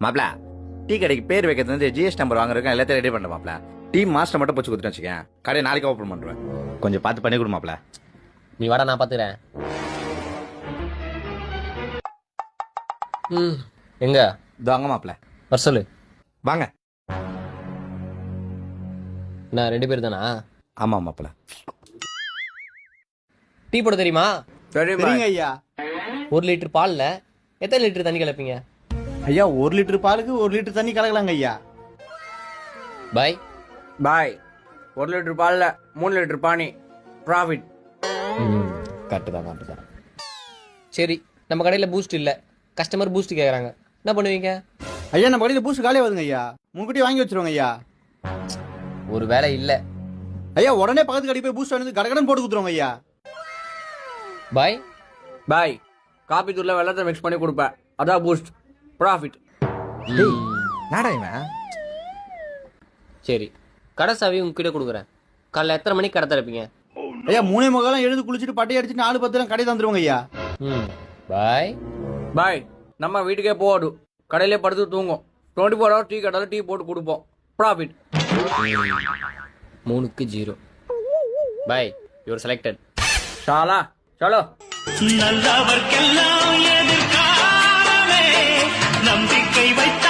மாப்ள டீ கடைக்கு பேர் வைக்கிறது வந்து ஜிஎஸ் நம்பர் வாங்குறதுக்கு எல்லாத்தையும் ரெடி பண்ண மாப்ள. டீ மாஸ்டர் மட்டும் போச்சு கொடுத்துட்டு வச்சுக்கேன், கடையை நாளைக்கு ஓப்பன் பண்ணுவேன். கொஞ்சம் பார்த்து பண்ணி கொடு மாப்ள. நீ வாடா, நான் பாத்துக்கிறேன். எங்க வாங்க மாப்ள. வர சொல்லு. வாங்க. என்ன 2 பேர் தானா? ஆமா மாப்ள. டீ போட தெரியுமா? சரிங்க ஐயா. 1 லிட்டர் பால்ல எத்தனை லிட்டர் தண்ணி கலப்பீங்க? ஐயா 1 லிட்டர் பாலுக்கு 1 லிட்டர் தண்ணி கலக்கலாங்க ஐயா. பாய் பாய் 1 லிட்டர் பால்ல 3 லிட்டர் பானி ப்ராஃபிட். கரெக்டு தான். சரி, நம்ம கடையில் பூஸ்ட் இல்லை, கஸ்டமர் பூஸ்ட் கேட்குறாங்க, என்ன பண்ணுவீங்க? ஐயா நம்ம கடையில் பூஸ்ட் காலியாக வருதுங்க ஐயா, முன்கூட்டியே வாங்கி வச்சிருவாங்க ஐயா. ஒரு வேலை இல்லை. ஐயா உடனே பக்கத்து கடைக்கு போய் பூஸ்ட் வந்து கடகடன் போட்டு கொடுத்துருவாங்க ஐயா. பாய் பாய் காபி தூள்ல வெள்ளத்தை மிக்ஸ் பண்ணி கொடுப்பேன், அதான் பூஸ்ட் ப்ராஃபிட். டேய் நாடா இவன். சரி, கடை சாவி உங்ககிட்ட கொடுக்குறேன். காலைல எத்தனை மணிக்கு கடை திறப்பீங்க? ஐயா 3:45 எழுந்து குளிச்சுட்டு பட்டை அடிச்சு 4:10 கடை தந்துருவாங்க ஐயா. பாய் பாய் நம்ம வீட்டுக்கே போகாது, கடையிலே படுத்து தூங்கும். 24 ஹவர் டீ கடையில் டீ போட்டு கொடுப்போம், ப்ராஃபிட். 3க்கு 0. Boy your selected. ஷாலா சலோ. நல்லவர்க்கெல்லாம் எதிர்காலமே நம்பிக்கை வைத்த